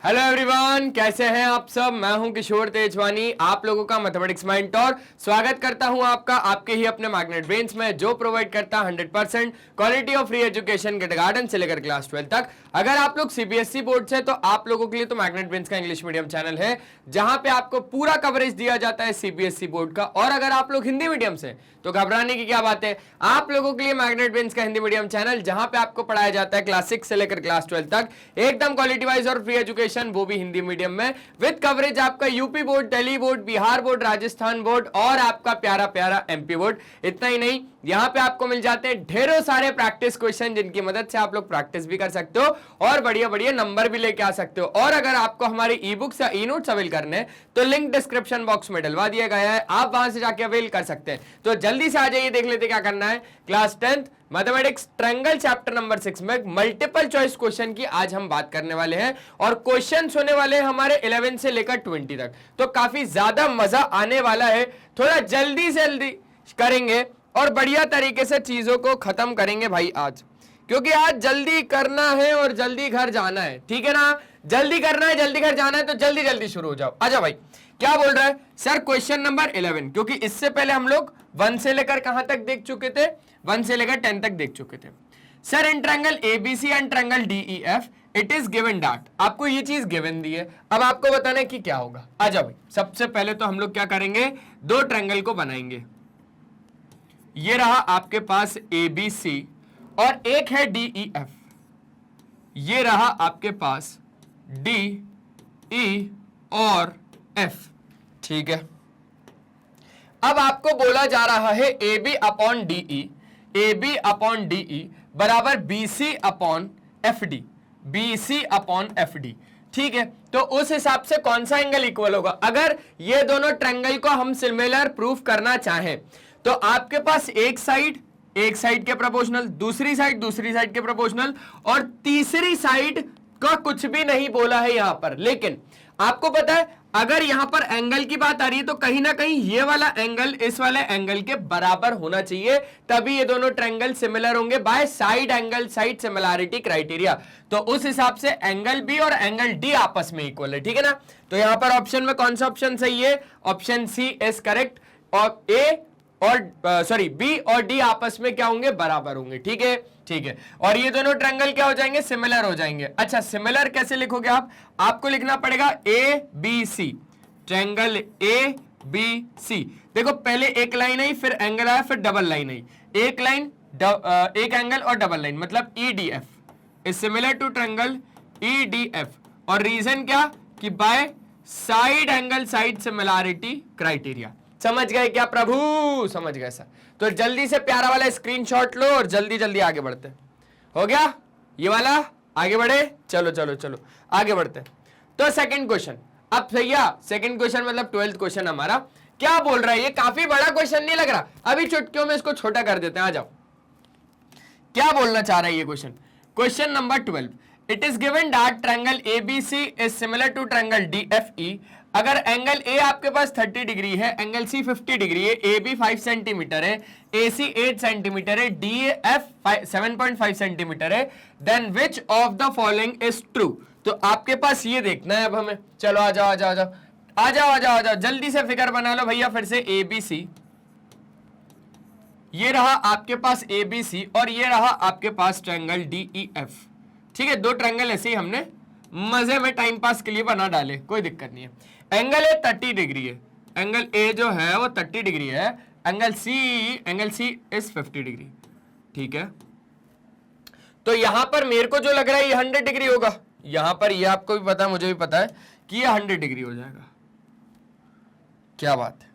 Hello everyone, कैसे हैं आप सब। मैं हूं किशोर तेजवानी, आप लोगों का मैथमेटिक्स मेंटर। स्वागत करता हूं आपका आपके ही अपने मैग्नेट ब्रेन्स में, जो प्रोवाइड करता है 100% quality of free education kindergarten से लेकर क्लास 12 तक। अगर आप लोग सीबीएसई बोर्ड से, तो आप लोगों के लिए तो मैग्नेट ब्रेन्स का इंग्लिश मीडियम चैनल है, जहां पे आपको पूरा कवरेज दिया जाता है सीबीएसई बोर्ड का। और अगर आप लोग हिंदी मीडियम से, तो घबराने की क्या बात है, आप लोगों के लिए मैग्नेट ब्रेन्स का हिंदी मीडियम चैनल, जहां पे आपको पढ़ाया जाता है क्लास 6 से लेकर क्लास 12 तक एकदम क्वालिटी वाइज और फ्री एजुकेशन, वो भी हिंदी मीडियम में, विद कवरेज आपका UP board, Delhi board, Bihar board, Rajasthan board और आपका प्यारा प्यारा एमपी बोर्ड। इतना ही नहीं, यहां पे आपको मिल जाते हैं ढेरों सारे प्रैक्टिस क्वेश्चन, जिनकी मदद से आप लोग प्रैक्टिस भी कर सकते हो और बढ़िया बढ़िया नंबर भी लेके आ सकते हो। और अगर आपको हमारी ई बुक्स या ई नोट्स अवेल करने, तो लिंक डिस्क्रिप्शन बॉक्स में डलवा दिया गया है, आप वहां से जाके अवेल कर सकते हैं। तो जल्दी से आ जाइए, देख लेते क्या करना है। Class 10th mathematics triangle chapter number 6 में मल्टीपल चॉइस क्वेश्चन की आज हम बात करने वाले हैं, और क्वेश्चन होने वाले हैं हमारे 11 से लेकर 20 तक। तो काफी ज्यादा मजा आने वाला है, थोड़ा जल्दी से जल्दी करेंगे और बढ़िया तरीके से चीजों को खत्म करेंगे भाई आज, क्योंकि आज जल्दी करना है और जल्दी घर जाना है, ठीक है ना। जल्दी करना है, जल्दी घर जाना है, तो जल्दी जल्दी शुरू हो जाओ। आजा भाई, क्या बोल रहा है सर। क्वेश्चन नंबर 11, क्योंकि इससे पहले हम लोग 1 से लेकर कहां तक देख चुके थे, 1 से लेकर 10 तक देख चुके थे। Sir in triangle ABC and triangle DEF it is given that, आपको ये चीज गिवन दी है, अब आपको बताना है कि क्या होगा। आजा भाई, सबसे पहले तो हम लोग क्या करेंगे, दो ट्रायंगल को बनाएंगे। ये रहा आपके पास एबीसी और एक है डीईएफ, ये रहा आपके पास डी ई और एफ, ठीक है। अब आपको बोला जा रहा है A B upon DE, A B upon DE बराबर BC upon F D, BC upon F D, ठीक है। तो उस हिसाब से कौन सा एंगल इक्वल होगा। अगर ये दोनों ट्रायंगल को हम सिमिलर प्रूफ करना चाहें, तो आपके पास एक साइड के प्रोपोर्शनल, दूसरी साइड के प्रोपोर्शनल, और तीसरी साइड का कुछ भी नहीं बोला है यहां पर। लेकिन आपको पता है, अगर यहां पर एंगल की बात आ रही है, तो कहीं ना कहीं ये वाला एंगल इस वाले एंगल के बराबर होना चाहिए, तभी ये दोनों ट्रायंगल सिमिलर होंगे bye side angle side similarity criteria. तो उस हिसाब से एंगल बी और एंगल डी आपस में इक्वल है, ठीक है ना। तो यहां पर ऑप्शन में कौन सा ऑप्शन सही है, ऑप्शन सी इज करेक्ट। और ए और सॉरी बी और डी आपस में क्या होंगे, बराबर होंगे, ठीक है, ठीक है। और ये दोनों ट्रायंगल क्या हो जाएंगे, सिमिलर हो जाएंगे। अच्छा, सिमिलर कैसे लिखोगे आप, आपको लिखना पड़ेगा A B C, triangle A B C. देखो पहले एक लाइन आई, फिर एंगल आया, फिर डबल लाइन आई, एक लाइन एक एंगल और डबल लाइन, मतलब E D F is similar to triangle E D F. और रीजन क्या, कि by side angle side similarity criteria. समझ गए क्या प्रभु, समझ गए सर। तो जल्दी से प्यारा वाला स्क्रीनशॉट लो और जल्दी जल्दी आगे बढ़ते। हो गया ये वाला, आगे बढ़े, चलो चलो चलो आगे बढ़ते। तो सेकंड क्वेश्चन, अब भैया सेकंड क्वेश्चन मतलब 12th क्वेश्चन हमारा क्या बोल रहा है। ये काफी बड़ा क्वेश्चन नहीं लग रहा, अभी चुटकियों में इसको छोटा कर देते हैं। आ जाओ, क्या बोलना चाह रहा है ये question. Question number 12, it is given that triangle ABC is similar to triangle DFE. अगर एंगल ए आपके पास 30 डिग्री है, एंगल सी 50 डिग्री है, ए बी 5 सेंटीमीटर है, ए सी 8 सेंटीमीटर है, डी एफ 7.5 सेंटीमीटर है, then which of the following is true. तो आपके पास ये देखना है अब हमें। चलो आ जाओ आ जाओ आ जाओ आ जाओ आ जाओ आ जाओ, जल्दी से फिगर बना लो भैया। फिर से ए बी सी, ये रहा आपके पास ए बी सी और ये रहा आपके पास ट्रायंगल डी ई एफ, ठीक है। दो ट्रायंगल ऐसे ही हमने मजे में टाइम पास के लिए बना डाले, कोई दिक्कत नहीं है। एंगल ए 30 डिग्री है, एंगल ए जो है वो 30 डिग्री है, एंगल सी इज 50 डिग्री, ठीक है। तो यहां पर मेरे को जो लग रहा है ये 100 डिग्री होगा, यहां पर ये आपको भी पता है, मुझे भी पता है कि ये 100 डिग्री हो जाएगा। क्या बात है,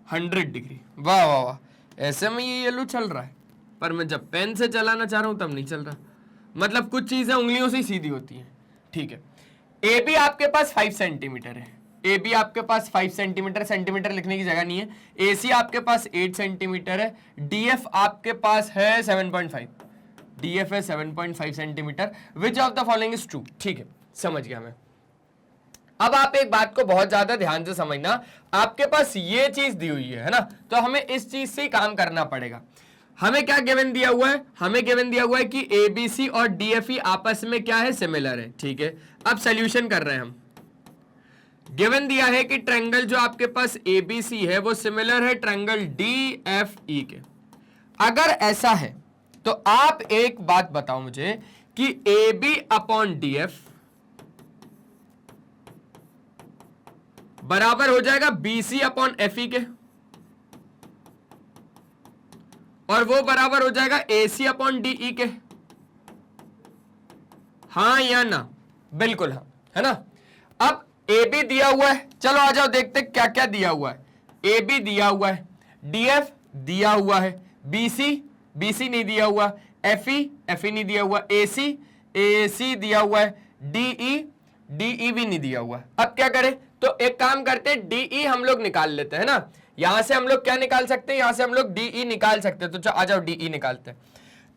100 डिग्री, वाह वाह वाह। ऐसे में ये येलो चल रहा है, पर मैं जब पेन से चलाना चाह रहा हूं तब नहीं चल रहा। मतलब कुछ चीजें उंगलियों से ही सीधी होती हैं, ठीक है। ए बी आपके पास 5 सेंटीमीटर है, ए बी आपके पास 5 सेंटीमीटर, सेंटीमीटर लिखने की जगह नहीं है। ए सी आपके पास 8 सेंटीमीटर है, डी एफ आपके पास है 7.5, डी एफ है 7.5 centimetre. Which of the following is true, ठीक है, समझ गया मैं। अब आप एक बात को बहुत ज्यादा ध्यान से समझना, आपके पास ये चीज दी हुई है ना, तो हमें इस चीज से काम करना पड़ेगा। हमें क्या गिवन दिया हुआ है, हमें गिवन दिया हुआ है कि एबीसी और डीएफई आपस में क्या है, सिमिलर है, ठीक है। अब सोल्यूशन कर रहे हैं हम। गिवन दिया है कि ट्रायंगल जो आपके पास एबीसी है वो सिमिलर है ट्रायंगल डीएफई के। अगर ऐसा है तो आप एक बात बताओ मुझे कि A B upon D F बराबर हो जाएगा B C upon F E के, और वो बराबर हो जाएगा ए सी अपॉन डी ई के। हाँ या ना? बिल्कुल हाँ, है ना। अब ए बी दिया हुआ है, चलो आ जाओ देखते क्या क्या दिया हुआ है। ए बी दिया हुआ है, डी एफ दिया हुआ है, बी सी नहीं दिया हुआ, एफ ई नहीं दिया हुआ, ए सी दिया हुआ है, डी ई भी नहीं दिया हुआ। अब क्या करें? तो एक काम करते हैं, डी ई हम लोग निकाल लेते हैं ना। यहां से हम लोग क्या निकाल सकते हैं? यहां से हम लोग डी ई निकाल सकते हैं। तो आ जाओ डी ई निकालते हैं।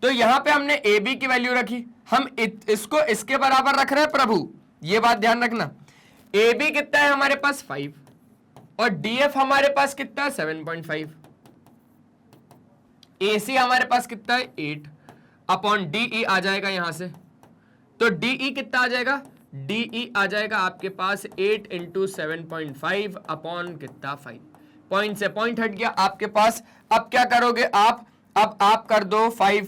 तो यहां पे हमने ए बी की वैल्यू रखी, हम इसको इसके बराबर रख रहे हैं प्रभु, ये बात ध्यान रखना। ए बी कितना है हमारे पास 5 और डी एफ हमारे पास कितना है 7.5, ए सी हमारे पास कितना है 8 अपॉन डी ई आ जाएगा यहां से। तो डी ई कितना आ जाएगा? डी ई आ जाएगा आपके पास 8 इंटू 7.5 अपॉन कितना 5। पॉइंट से पॉइंट हट गया आपके पास। अब क्या करोगे आप? अब आप कर दो 5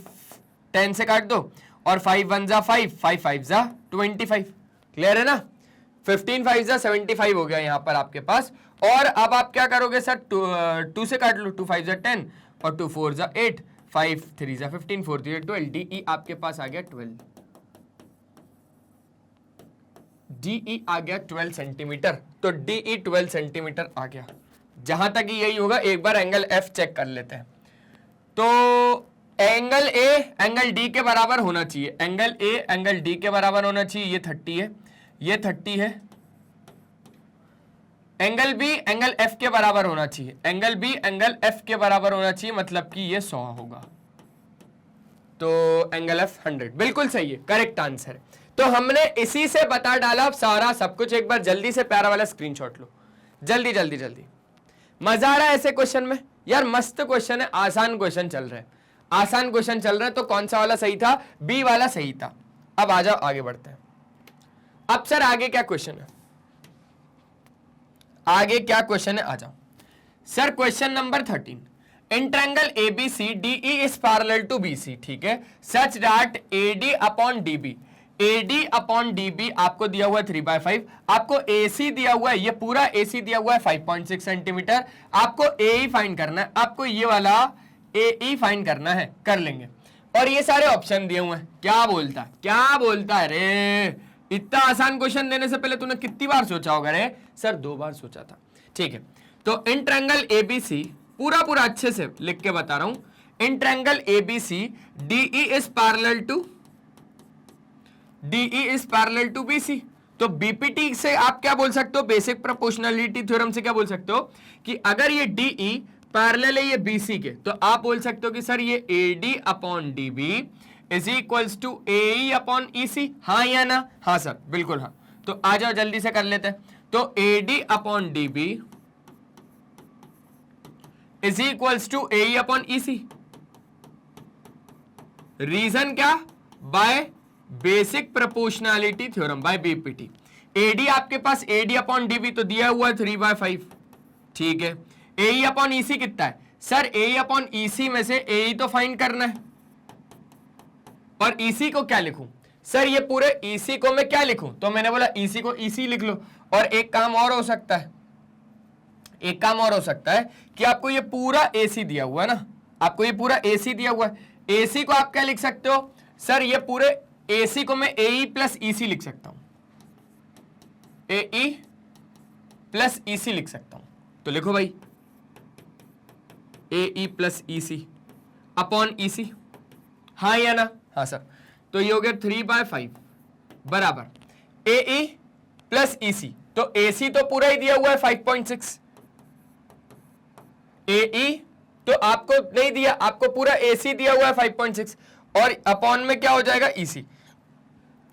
10 से काट दो, और 5 1 जा 5, 5 5 जा 25। क्लियर है ना? 15 5 जा 75 हो गया यहां पर आपके पास। और अब आप क्या करोगे सर? 2 से काट लो, 2 5 जा 10 और 2 4 जा 8, 5 3 जा 15, 4 3 12। डी ई आपके पास आ गया 12, डी ई आ गया 12 सेंटीमीटर। तो डी ई 12 सेंटीमीटर आ गया। जहां तक यही होगा, एक बार एंगल एफ चेक कर लेते हैं। तो एंगल ए एंगल डी के बराबर होना चाहिए, एंगल ए एंगल डी के बराबर होना चाहिए। ये 30 है, ये 30 है। एंगल बी एंगल एफ के बराबर होना चाहिए, एंगल बी एंगल एफ के बराबर होना चाहिए, मतलब कि ये 100 होगा। तो एंगल एफ 100 बिल्कुल सही है, करेक्ट आंसर है। तो हमने इसी से बता डाला अब सारा सब कुछ। एक बार जल्दी से प्यारा वाला स्क्रीनशॉट लो, जल्दी जल्दी जल्दी। मजा आ रहा है ऐसे क्वेश्चन में यार? मस्त क्वेश्चन है, आसान क्वेश्चन चल रहा है, आसान क्वेश्चन चल रहा है। तो कौन सा वाला सही था? बी वाला सही था। अब आ जाओ आगे बढ़ते हैं। अब सर आगे क्या क्वेश्चन है? आगे क्या क्वेश्चन है? आ जाओ sir. Question number 13, in triangle ABC DE is parallel to BC, ठीक है, such that AD upon DB, AD upon DB आपको दिया हुआ है 3/5, आपको एसी दिया हुआ है, ये पूरा एसी दिया हुआ है 5.6 सेंटीमीटर। आपको ए फाइंड करना है, आपको ये वाला ए फाइंड करना है, कर लेंगे। और ये सारे ऑप्शन दिए हुए हैं। क्या बोलता है रे? इतना आसान क्वेश्चन देने से पहले तूने कितनी बार सोचा होगा रे? सर 2 बार सोचा था, ठीक है। तो इन ट्रायंगल एबीसी, पूरा अच्छे से लिख के बता रहा हूं। In triangle ABC DE is parallel to BC. तो बीपीटी से आप क्या बोल सकते हो? बेसिक प्रोपोर्शनलिटी थ्योरम से क्या बोल सकते हो कि अगर ये डीई पैरेलल है ये बीसी के, तो आप बोल सकते हो कि सर ये AD upon DB is equals to A upon EC. हाँ या ना? हाँ सर, बिल्कुल हाँ। तो आ जाओ जल्दी से कर लेते हैं। तो AD upon DB is equals to A upon EC. Reason क्या? By basic proportionality theorem, by BPT. AD आपके पास एडी अपॉन डीबी तो दिया हुआ है 3/5, ठीक है। ए अपॉन ईसी कितना है? सर ए अपॉन ईसी में से ए तो फाइंड करना है, और ईसी को क्या लिखूं? सर ये पूरे ईसी को मैं क्या लिखूं? तो मैंने बोला ईसी को ईसी लिख लो। और एक काम और हो सकता है, एक काम और हो सकता है कि आपको ये पूरा एसी दिया हुआ है ना, आपको ये पूरा एसी दिया हुआ है। एसी को आप क्या लिख सकते हो? सर ये पूरे एसी को मैं ए प्लस ईसी लिख सकता हूं, ए प्लस ईसी लिख सकता हूं। तो लिखो भाई ए प्लस ईसी अपॉन ईसी। हाँ या ना? हाँ सर। तो ये हो गया 3/5 बराबर ए प्लस ईसी। तो एसी तो पूरा ही दिया हुआ है 5.6, ए तो आपको नहीं दिया, आपको पूरा एसी दिया हुआ है 5.6, और अपॉन में क्या हो जाएगा? ईसी।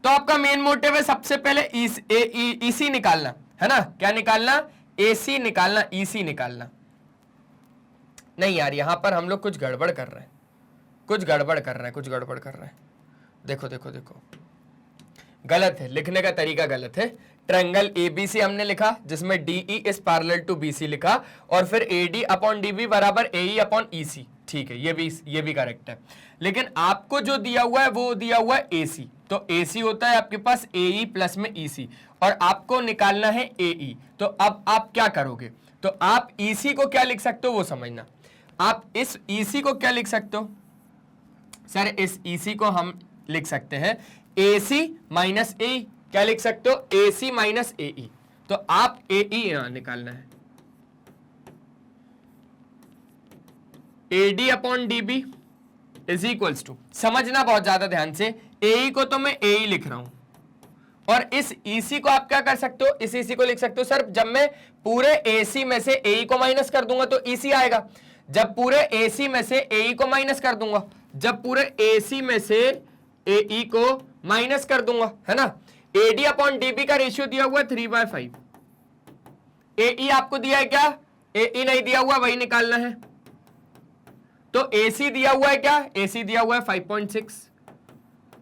तो आपका मेन मोटिव है सबसे पहले ईसी निकालना, है ना? क्या निकालना? एसी निकालना, ईसी निकालना। नहीं यार, यहां पर हम लोग कुछ गड़बड़ कर रहे हैं। कुछ गड़बड़ कर रहा है, कुछ गड़बड़ कर रहा है। देखो देखो देखो, गलत है, लिखने का तरीका गलत है। ट्रायंगल एबीसी हमने लिखा जिसमें DE is parallel to BC लिखा, और फिर एडी अपॉन डीबी बराबर एई अपॉन ईसी। ठीक है, ये भी करेक्ट है। लेकिन आपको जो दिया हुआ है वो दिया हुआ है एसी, तो एसी होता है आपके पास एई प्लस में ईसी, और आपको निकालना है एई। तो अब आप क्या करोगे, तो आप ईसी को क्या लिख सकते हो वो समझना। आप इस ईसी को क्या लिख सकते हो सर, इस ईसी को हम लिख सकते हैं AC माइनस ए। क्या लिख सकते हो, AC माइनस एई। तो आप एई यहां निकालना है, AD upon DB is equals to, समझना बहुत ज्यादा ध्यान से, एई को तो मैं एई लिख रहा हूं, और इस EC को आप क्या कर सकते हो, इस EC को लिख सकते हो सर, जब मैं पूरे AC में से एई को माइनस कर दूंगा तो EC आएगा। जब पूरे AC में से एई को माइनस कर दूंगा, जब पूरे AC में से एई को माइनस कर दूंगा, है ना। AD अपॉन DB का रेशियो दिया हुआ है 3/5। AE आपको दिया है क्या, AE नहीं दिया हुआ, वही निकालना है। तो AC दिया हुआ है क्या, AC दिया हुआ है 5.6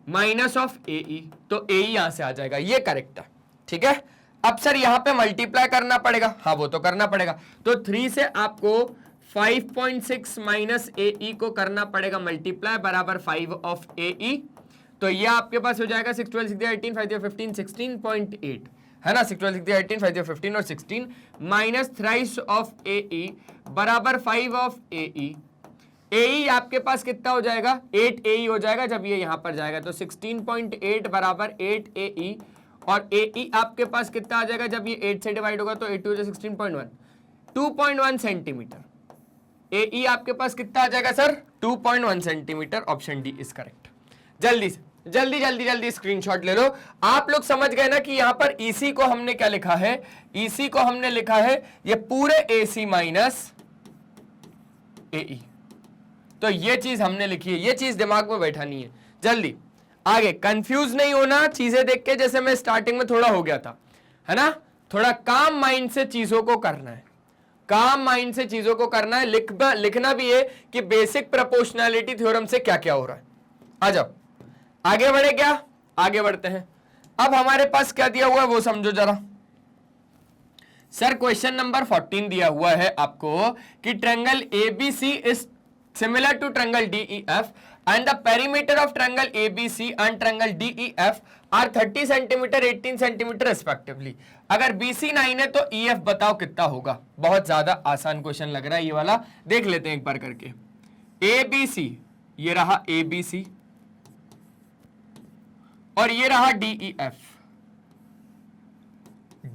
माइनस ऑफ AE, तो AE यहां से आ जाएगा, ये करेक्ट है। ठीक है, अब सर यहां पे मल्टीप्लाई करना पड़ेगा, हाँ वो तो करना पड़ेगा। तो 3 से आपको 5.6 माइनस AE को करना पड़ेगा मल्टीप्लाई, बराबर 5 ऑफ AE। तो ये आपके पास हो जाएगा 6 12 6 18 5 15 16.8, है ना। 6 12 6 18 5 15 और 16 माइनस थ्राइस ऑफ AE बराबर 5 ऑफ AE। AE आपके पास कितना हो जाएगा, 8 AE हो जाएगा जब ये यहां पर जाएगा, तो 16.8 बराबर 8 AE, और AE आपके पास कितना आ जाएगा जब ये 8 से डिवाइड होगा, तो 8 2 16.1, 2.1 सेंटीमीटर। AE आपके पास कितना आ जाएगा sir, 2.1 centimetre. Option D is correct. जल्दी से जल्दी जल्दी जल्दी स्क्रीनशॉट ले लो। आप लोग समझ गए ना कि यहां पर EC को हमने क्या लिखा है, EC को हमने लिखा है ये पूरे AC माइनस AE। तो ये चीज हमने लिखी है, ये चीज दिमाग में बैठानी है। जल्दी आगे, कंफ्यूज नहीं होना चीजें देख के, जैसे मैं स्टार्टिंग में थोड़ा हो गया था, है ना। थोड़ा काम माइंड से चीजों को करना है, काम माइंड से चीजों को करना है। लिखना भी है कि बेसिक प्रोपोर्शनैलिटी थ्योरम से क्या क्या हो रहा है। आ जाओ, आगे बढ़े क्या, आगे बढ़ते हैं। अब हमारे पास क्या दिया हुआ है वो समझो जरा। सर क्वेश्चन नंबर 14 दिया हुआ है आपको कि triangle ABC is similar to triangle DEF and the perimeter of triangle ABC and triangle DEF are 30 centimetre 18 centimetre respectively. अगर BC 9 है तो EF बताओ कितना होगा। बहुत ज्यादा आसान क्वेश्चन लग रहा है ये वाला, देख लेते हैं एक बार करके। ABC, ये रहा ABC, और ये रहा DEF,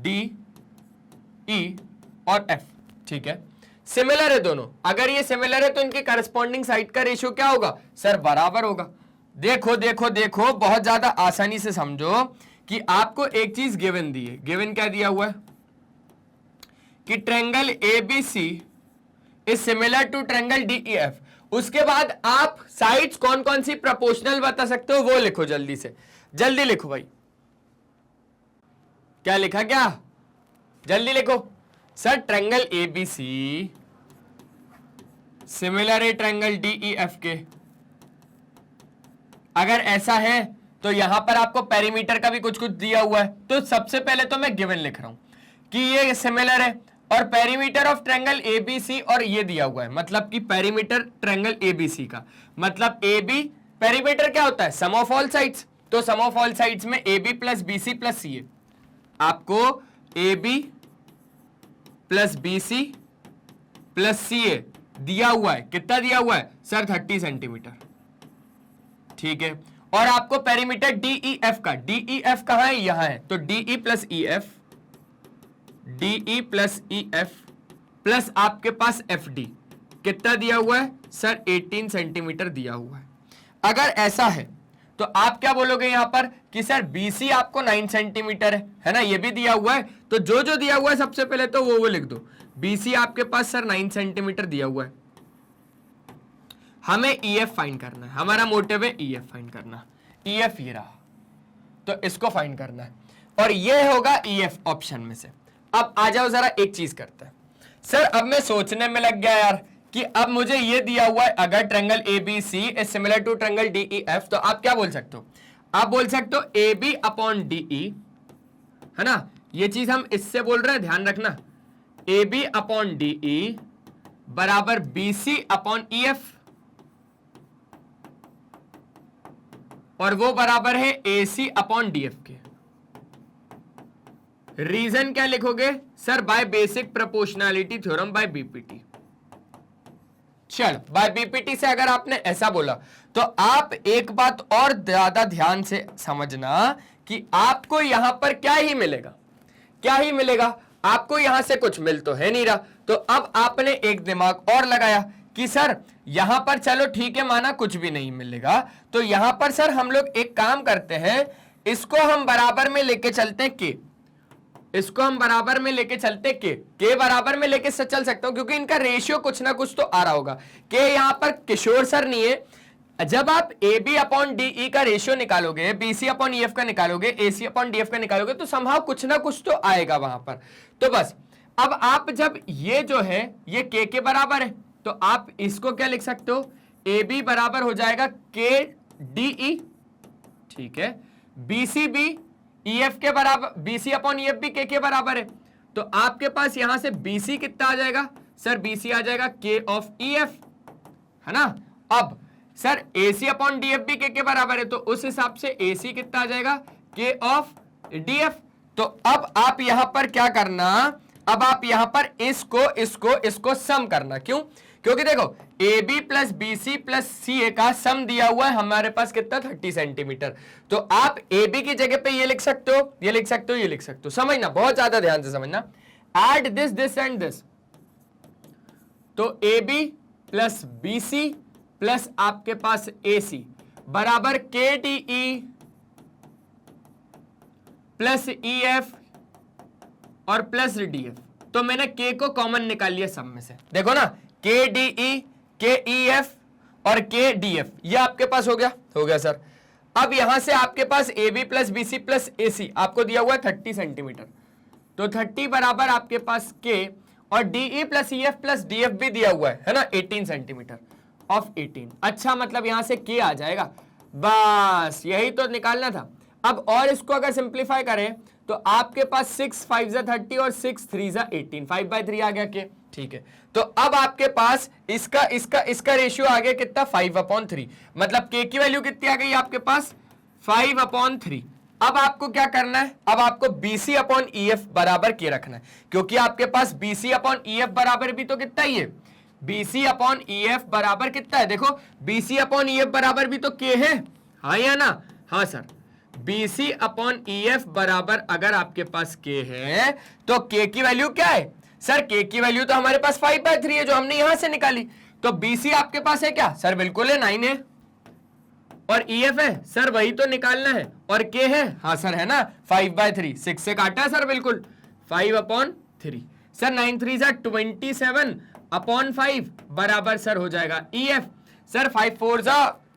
DE और F। ठीक है, सिमिलर है दोनों। अगर ये सिमिलर है तो इनके करस्पॉन्डिंग साइड का रेशियो क्या होगा सर, बराबर होगा। देखो देखो देखो, बहुत ज्यादा आसानी से समझो कि आपको एक चीज गिवन दी है। गिवन क्या दिया हुआ है कि triangle ABC is similar to triangle DEF। उसके बाद आप साइड्स कौन कौन सी प्रोपोर्शनल बता सकते हो वो लिखो, जल्दी से जल्दी लिखो भाई। क्या लिखा, क्या जल्दी लिखो सर। ट्रायंगल ABC सिमिलर है ट्रायंगल DEF के। अगर ऐसा है तो यहां पर आपको पेरीमीटर का भी कुछ कुछ दिया हुआ है। तो सबसे पहले तो मैं गिवन लिख रहा हूं कि ये सिमिलर है, और पेरीमीटर ऑफ ट्रायंगल ABC, और ये दिया हुआ है, मतलब कि पेरीमीटर ट्रायंगल ABC का मतलब AB। पेरीमीटर क्या होता है, सम ऑफ ऑल साइड्स। तो सम ऑफ ऑल साइड्स में AB plus BC plus CA। आपको AB plus BC plus CA दिया हुआ है। कितना दिया हुआ है सर, 30 सेंटीमीटर। ठीक है, और आपको पेरीमीटर DEF का, DEF कहां है, यहां है, तो DE plus EF, DE plus EF plus आपके पास FD कितना दिया हुआ है सर, 18 सेंटीमीटर दिया हुआ है। अगर ऐसा है तो आप क्या बोलोगे यहां पर कि सर BC आपको 9 सेंटीमीटर है ना, ये भी दिया हुआ है। तो जो जो दिया हुआ है सबसे पहले तो वो लिख दो। BC आपके पास सर 9 सेंटीमीटर दिया हुआ है। हमें EF फाइंड करना है, हमारा मोटिव है EF फाइंड करना। EF ये रहा, तो इसको फाइंड करना है, और ये होगा EF ऑप्शन में से। अब आ जाओ जरा एक चीज करते हैं। सर अब मैं सोचने में लग गया यार, कि अब मुझे ये दिया हुआ है, अगर triangle ABC is similar to triangle DEF, तो आप क्या बोल सकते हो? आप बोल सकते हो AB अपॉन DE, है ना, ये चीज हम इससे बोल रहे हैं, ध्यान रखना, AB अपॉन DE बराबर BC अपॉन EF, और वो बराबर है AC अपॉन DF के। रीजन क्या लिखोगे sir? By basic proportionality theorem by BPT. चलो, बाय बीपीटी से अगर आपने ऐसा बोला तो आप एक बात और ज्यादा ध्यान से समझना कि आपको यहां पर क्या ही मिलेगा, क्या ही मिलेगा, आपको यहां से कुछ मिल तो है नहीं रहा। तो अब आपने एक दिमाग और लगाया कि सर यहां पर चलो ठीक है, माना कुछ भी नहीं मिलेगा, तो यहां पर सर हम लोग एक काम करते हैं, इसको हम बराबर में लेके चलते हैं के, इसको हम बराबर में लेके चलते के बराबर में लेके चल सकता हूं, क्योंकि इनका रेशियो कुछ ना कुछ तो आ रहा होगा। के यहां पर किशोर सर नहीं है। जब आप AB अपॉन DE का रेशियो निकालोगे, BC अपॉन EF का निकालोगे, AC अपॉन DF का निकालोगे, तो संभाव कुछ ना कुछ तो आएगा वहां पर। तो बस अब आप जब ये जो है ये के बराबर है, तो आप इसको क्या लिख सकते हो? AB बराबर हो जाएगा के DE, ठीक है, BC भी EF के बराबर, BC अपॉन EF भी के बराबर है, तो आपके पास यहां से BC कितना आ जाएगा सर? BC आ जाएगा K ऑफ EF, है ना। अब सर AC अपॉन DF भी के बराबर है, तो उस हिसाब से AC कितना आ जाएगा? K of DF। तो अब आप यहां पर क्या करना, अब आप यहां पर इसको सम करना। क्यों? क्योंकि देखो AB plus BC plus CA का सम दिया हुआ है हमारे पास कितना? 30 सेंटीमीटर। तो आप AB की जगह पे ये लिख सकते हो, ये लिख सकते हो, ये लिख सकते हो। समझना, बहुत ज्यादा ध्यान से समझना। एड दिस एंड दिस, तो AB प्लस BC प्लस आपके पास AC बराबर KDE प्लस EF और प्लस DF। तो मैंने K को कॉमन निकाल लिया सब में से, देखो ना, KDE, KEF और KDF, ये आपके पास हो गया सर। अब यहां से आपके पास AB plus BC plus AC आपको दिया हुआ है 30 सेंटीमीटर, तो 30 बराबर आपके पास K, और DE plus EF plus DF भी दिया हुआ है ना, 18 सेंटीमीटर ऑफ 18। अच्छा, मतलब यहां से K आ जाएगा, बस यही तो निकालना था। अब और इसको अगर सिंप्लीफाई करें तो आपके पास 6 5 30 और 6 3 18, 5/3 आ गया के, ठीक है। तो अब आपके पास इसका रेशियो आ गया कितना? 5/3, मतलब के की वैल्यू कितनी आ गई आपके पास? 5/3। अब आपको क्या करना है? अब आपको BC अपॉन EF बराबर के रखना है, क्योंकि आपके पास BC अपॉन EF बराबर भी तो कितना ही है? BC अपॉन EF बराबर कितना है? देखो BC अपॉन EF बराबर भी तो के है, हाँ या ना? हाँ सर, BC अपॉन EF बराबर अगर आपके पास K है तो K की वैल्यू क्या है सर? K की वैल्यू तो हमारे पास 5/3 है जो हमने यहां से निकाली। तो BC आपके पास है क्या सर? बिल्कुल है, 9 है। और EF है सर, वही तो निकालना है। और K है, हाँ सर है ना, 5/3, 6 से काटा है सर, बिल्कुल 5/3 सर। 9 3 27 अपॉन 5 बराबर सर हो जाएगा EF सर, 5 4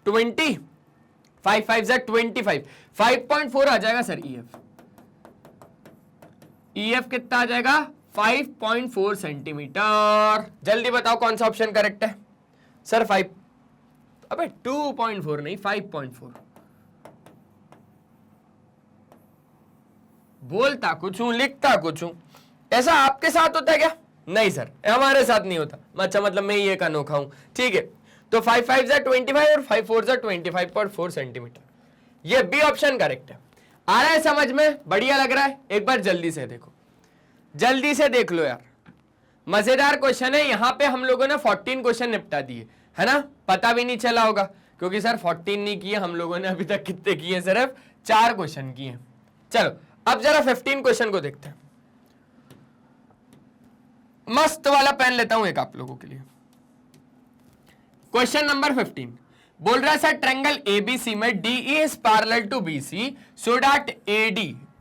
20, 5 5 25, 5.4 आ जाएगा सर EF। EF कितना आ जाएगा? 5.4 सेंटीमीटर। जल्दी बताओ कौन सा ऑप्शन करेक्ट है सर? 5, अबे 2.4 नहीं, 5.4। बोलता कुछ हूं, लिखता कुछ हूं, ऐसा आपके साथ होता है क्या? नहीं सर, हमारे साथ नहीं होता। अच्छा, मतलब मैं ये अनोखा हूं, ठीक है। तो 5 5 25 और 5 4 25.4 सेंटीमीटर, ये बी ऑप्शन करेक्ट है। आ रहा है समझ में? बढ़िया लग रहा है? एक बार जल्दी से देखो, जल्दी से देख लो यार, मजेदार क्वेश्चन है। यहां पे हम लोगों ने 14 क्वेश्चन निपटा दिए, है ना? पता भी नहीं चला होगा, क्योंकि सर 14 नहीं किए हम लोगों ने अभी तक। कितने किए? सिर्फ 4 क्वेश्चन किए। चलो अब जरा 15 क्वेश्चन को देखते हैं। मस्त वाला पेन लेता हूं एक आप लोगों के लिए। क्वेश्चन नंबर 15 बोल रहा है सर, ट्रायंगल ABC में DE is parallel to BC so that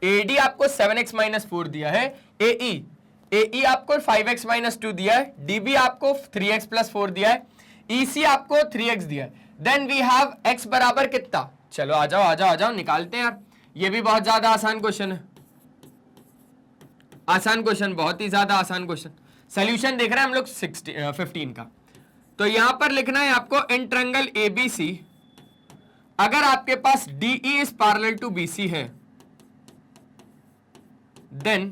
AD आपको 7x - 4 दिया है, AE आपको 5x - 2 दिया है, DB आपको 3x + 4 दिया है, EC आपको 3x दिया है। देन वी हैव x बराबर कितना? चलो आ जाओ निकालते हैं यार। ये भी बहुत ज्यादा आसान क्वेश्चन है, आसान क्वेश्चन, बहुत ही ज्यादा आसान क्वेश्चन। सोल्यूशन देख रहे हैं हम लोग 15 का। तो यहां पर लिखना है आपको इन ट्रायंगल एबीसी अगर आपके पास DE is parallel to BC है देन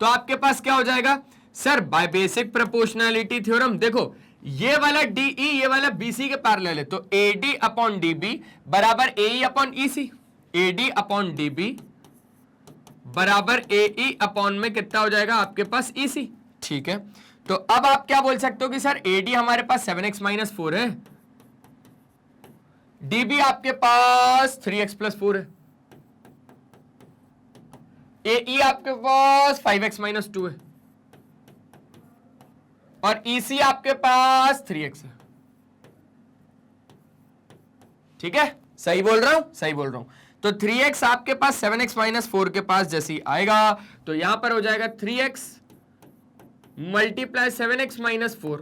तो आपके पास क्या हो जाएगा sir by basic proportionality theorem. देखो ये वाला डीई ये वाला बीसी के पैरेलल है, तो एडी अपॉन डीबी बराबर AE upon EC, AD upon DB बराबर एई अपॉन में कितना हो जाएगा आपके पास ईसी। ठीक है, तो अब आप क्या बोल सकते हो कि सर एडी हमारे पास 7x माइनस 4 है, डीबी आपके पास 3x प्लस 4 है, एई आपके पास 5x माइनस 2 है और ईसी आपके पास 3x है। ठीक है, सही बोल रहा हूं, सही बोल रहा हूं। तो 3x आपके पास 7x माइनस 4 के पास जैसे आएगा तो यहां पर हो जाएगा 3x मल्टीप्लाई 7x माइनस 4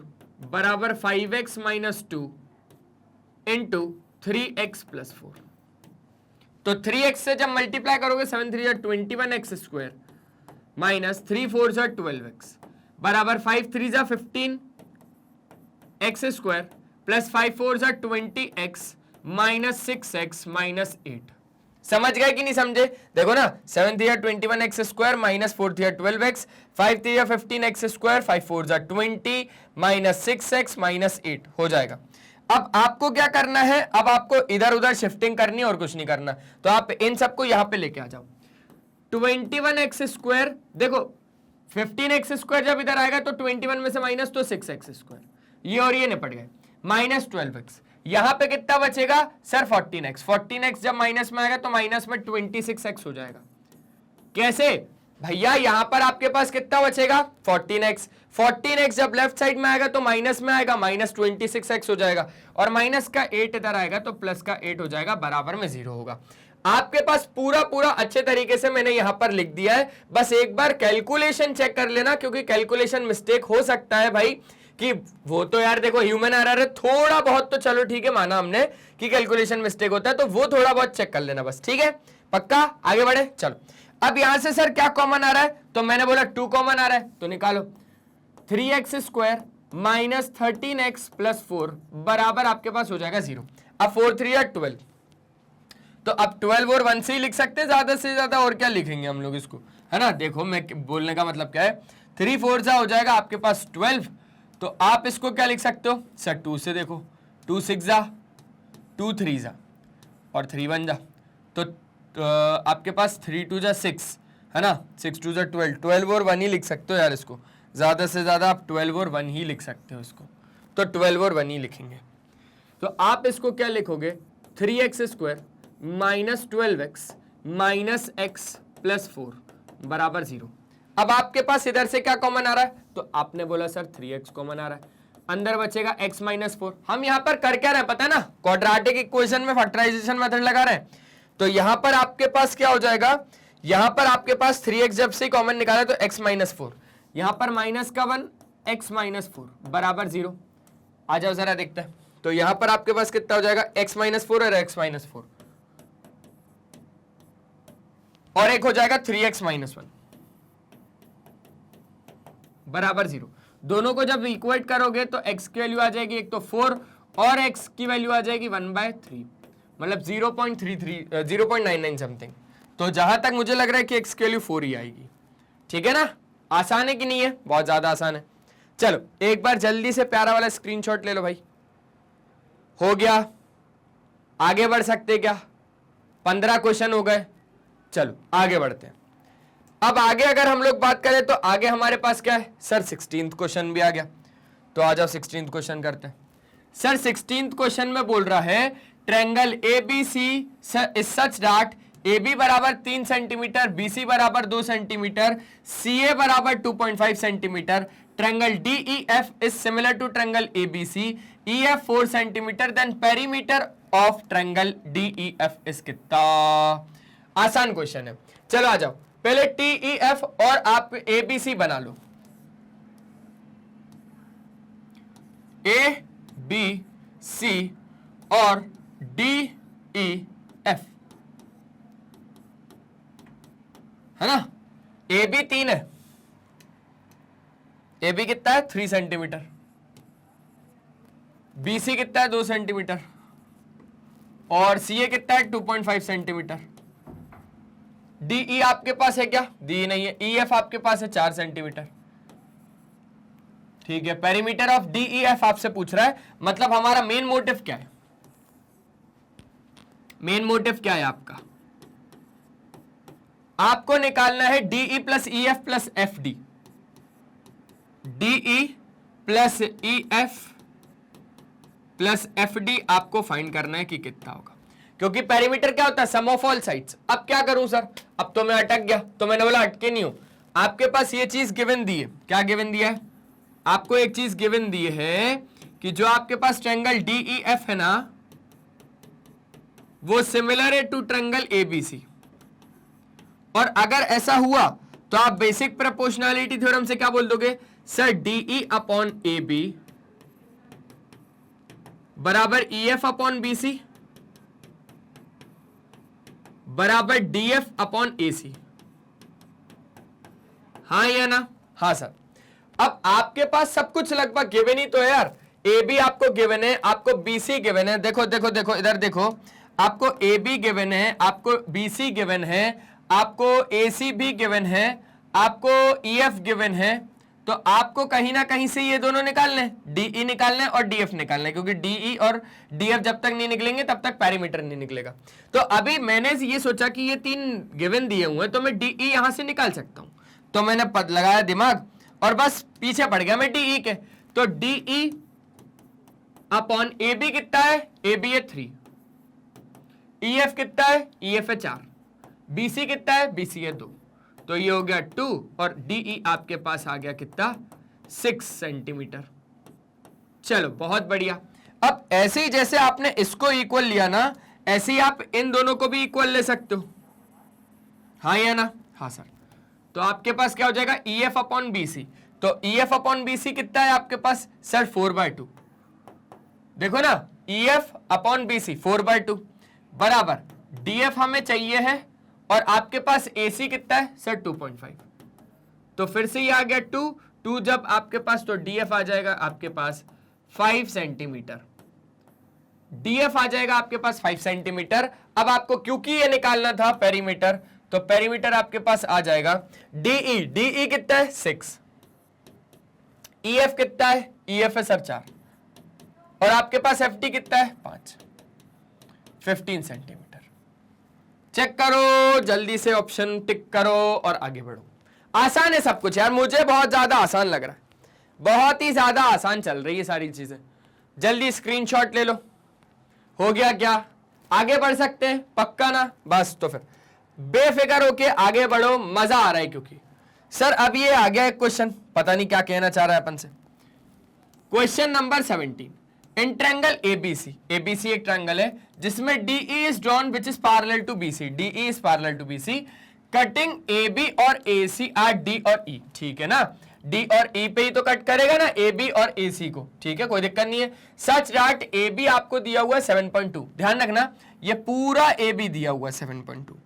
बराबर 5x minus 2 into 3x plus 4। तो 3x से जब मल्टीप्लाई करोगे 7 3 21x स्क्वायर माइनस 3 4 12x बराबर 5 3 15 x square plus 5 4 20x minus 6x minus 8। समझ गए कि नहीं समझे? देखो ना 7 3 21x square minus 4 3 12x 5 3 15x square 5 4 20 minus 6x minus 8 हो जाएगा। अब आपको क्या करना है, अब आपको इधर उधर शिफ्टिंग करनी है और कुछ नहीं करना, तो आप इन सबको यहां पे लेके आ जाओ। 21x स्क्वायर देखो 15x स्क्वायर जब इधर आएगा तो 21 में से माइनस तो 6x स्क्वायर, ये और ये निपट गए, माइनस 12x। यहां पे कितना बचेगा सर 14x, 14x जब माइनस में आएगा तो माइनस में 26x हो जाएगा। कैसे भैया, यहां पर आपके पास कितना बचेगा 14x, 14x जब लेफ्ट साइड में आएगा तो माइनस में आएगा, माइनस 26x हो जाएगा और माइनस का 8 इधर आएगा तो प्लस का 8 हो जाएगा, बराबर में 0 होगा। आपके पास पूरा पूरा अच्छे तरीके से मैंने यहां पर लिख दिया है, बस एक बार कैलकुलेशन चेक कर लेना क्योंकि कैलकुलेशन मिस्टेक हो सकता है भाई, कि वो तो यार देखो ह्यूमन एरर है थोड़ा बहुत, तो चलो ठीक है माना हमने कि कैलकुलेशन मिस्टेक होता है, तो वो थोड़ा बहुत चेक कर लेना बस। ठीक है, पक्का? आगे बढ़े, चलो। अब यहां से सर क्या कॉमन आ रहा है, तो मैंने बोला 2 कॉमन आ रहा है, तो निकालो 3x square minus 13x plus 4 बराबर आपके पास हो जाएगा 0। अब 4 3 12, तो अब 12 और 1 से ही लिख सकते हैं ज्यादा से ज्यादा, और क्या लिखेंगे हम लोग इसको, है ना। देखो मैं बोलने का मतलब क्या है, 3 4 हो जाएगा आपके पास 12, तो आप इसको क्या लिख सकते हो सर 2 से, देखो 2 6 2 3 और 3 1 तो आपके पास 3 2 6 है ना, 6 2 12, 12 और 1 ही लिख सकते हो यार इसको, ज्यादा से ज्यादा आप 12 और 1 ही लिख सकते हो इसको, तो 12 और 1 ही लिखेंगे। तो आप इसको क्या लिखोगे 3x square minus 12x minus x plus 4 बराबर 0। अब आपके पास इधर से क्या कॉमन आ रहा है, तो आपने बोला सर 3x कॉमन आ रहा है, अंदर बचेगा x माइनस 4। हम यहां पर कर क्या रहे हैं पता है ना, क्वाड्रेटिक इक्वेशन में फैक्टराइजेशन मेथड लगा रहे हैं, तो यहां पर आपके पास क्या हो जाएगा, यहां पर आपके पास 3x जब से कॉमन निकाला तो x माइनस 4, यहां पर माइनस का 1 x माइनस 4 बराबर 0। आ जाओ जरा देखते हैं, तो यहां पर आपके पास कितना हो जाएगा x माइनस 4 और x माइनस 4 और एक हो जाएगा 3x माइनस 1 बराबर 0। दोनों को जब इक्वेट करोगे तो x की वैल्यू आ जाएगी एक तो 4 और x की वैल्यू आ जाएगी 1/3, मतलब 0.99 समथिंग। तो जहां तक मुझे लग रहा है कि x की वैल्यू 4 ही आएगी। ठीक है ना, आसान है कि नहीं है, बहुत ज्यादा आसान है। चलो एक बार जल्दी से प्यारा वाला स्क्रीनशॉट ले लो भाई, हो गया, आगे बढ़ सकते क्या, 15 क्वेश्चन हो गए। चलो आगे बढ़ते हैं। अब आगे अगर हम लोग बात करें तो आगे हमारे पास क्या है सर 16th क्वेश्चन भी आ गया, तो आ जाओ 16th क्वेश्चन करते हैं। सर 16th क्वेश्चन में बोल रहा है triangle ABC is such that AB बराबर 3 सेंटीमीटर, BC बराबर 2 सेंटीमीटर, CA बराबर 2.5 centimetre, triangle DEF is similar to triangle ABC, EF 4 centimetre, then perimeter of triangle DEF is कितना। आसान क्वेश्चन है, चलो आ जाओ, पहले TEF और आप ABC बना लो, ABC और DEF है ना। AB 3 है, AB कितना है 3 सेंटीमीटर, BC कितना है 2 सेंटीमीटर और CA कितना है 2.5 सेंटीमीटर। DE आपके पास है क्या? DE नहीं है। EF आपके पास है 4 सेंटीमीटर। ठीक है, पेरीमीटर ऑफ DEF आपसे पूछ रहा है, मतलब हमारा मेन मोटिव क्या है? मेन मोटिव क्या है आपका? आपको निकालना है DE plus EF plus FD। DE plus EF plus FD आपको फाइंड करना है कि कितना होगा, क्योंकि पेरीमीटर क्या होता है? सम ऑफ ऑल साइड्स। अब क्या करूं सर? अब तो मैं अटक गया, तो मैंने बोला अटके नहीं हूं। आपके पास ये चीज गिवन दी है। क्या गिवन दिया है? आपको एक चीज गिवन दी है कि जो आपके पास ट्रायंगल DEF है ना, वो सिमिलर है टू ट्रायंगल ABC। और अगर ऐसा हुआ तो आप बेसिक प्रोपोर्शनैलिटी थ्योरम से क्या बोल दोगे? सर DE अपॉन AB बराबर EF अपॉन BC बराबर DF अपॉन AC। हाँ या ना? हाँ सर। अब आपके पास सब कुछ लगभग गिवन ही तो है यार। AB आपको गिवन है, आपको BC गिवन है। देखो देखो देखो इधर देखो, आपको AB गिवन है, आपको BC गिवन है, आपको AC भी गिवन है, आपको EF गिवन है। तो आपको कहीं ना कहीं से ये दोनों निकालने हैं, DE निकालना है और DF निकालना है, क्योंकि DE और DF जब तक नहीं निकलेंगे तब तक पेरीमीटर नहीं निकलेगा। तो अभी मैंने ये सोचा कि ये 3 गिवन दिए हुए हैं तो मैं DE यहां से निकाल सकता हूं, तो मैंने लगाया दिमाग और बस पीछे पड़ गया मैं DE के। तो DE अपॉन AB कितना है? AB है 3, EF कितना है? EF है 4, BC कितना है? BC है 2, तो ये हो गया 2 और DE आपके पास आ गया कितना? 6 सेंटीमीटर। चलो बहुत बढ़िया। अब ऐसे ही जैसे आपने इसको इक्वल लिया ना, ऐसे ही आप इन दोनों को भी इक्वल ले सकते हो। हाँ या ना? हाँ सर। तो आपके पास क्या हो जाएगा? EF upon BC। तो EF अपॉन BC कितना है आपके पास? सर 4/2। देखो ना, EF अपॉन BC 4/2 बराबर DF हमें चाहिए है और आपके पास AC कितना है? सर 2.5। तो फिर से ये आ गया 2 जब आपके पास, तो DF आ जाएगा आपके पास 5 सेंटीमीटर। DF आ जाएगा आपके पास 5 सेंटीमीटर। अब आपको क्योंकि ये निकालना था पेरीमीटर, तो पेरीमीटर आपके पास आ जाएगा DE कितना है? 6। EF कितना है? EF है सर 4 और आपके पास FD कितना है? 5। 15 सेंटीमीटर। चेक करो जल्दी से, ऑप्शन टिक करो और आगे बढ़ो। आसान है सब कुछ यार, मुझे बहुत ज्यादा आसान लग रहा है, बहुत ही ज्यादा आसान चल रही है सारी चीजें। जल्दी स्क्रीनशॉट ले लो। हो गया क्या? आगे बढ़ सकते हैं पक्का ना? बस तो फिर बेफिक्र होके आगे बढ़ो, मजा आ रहा है। क्योंकि सर अब ये आ गया एक क्वेश्चन, पता नहीं क्या कहना चाह रहा है अपन से। Question number 17, in triangle ABC, ABC एक ट्रायंगल है जिसमें DE is drawn which is parallel to BC, DE is parallel to BC, cutting AB और AC आर D और E। ठीक है ना, D और E पे ही तो कट करेगा ना AB और AC को। ठीक है, कोई दिक्कत नहीं है। सच दैट AB आपको दिया हुआ है 7.2, ध्यान रखना ये पूरा AB दिया हुआ है 7.2,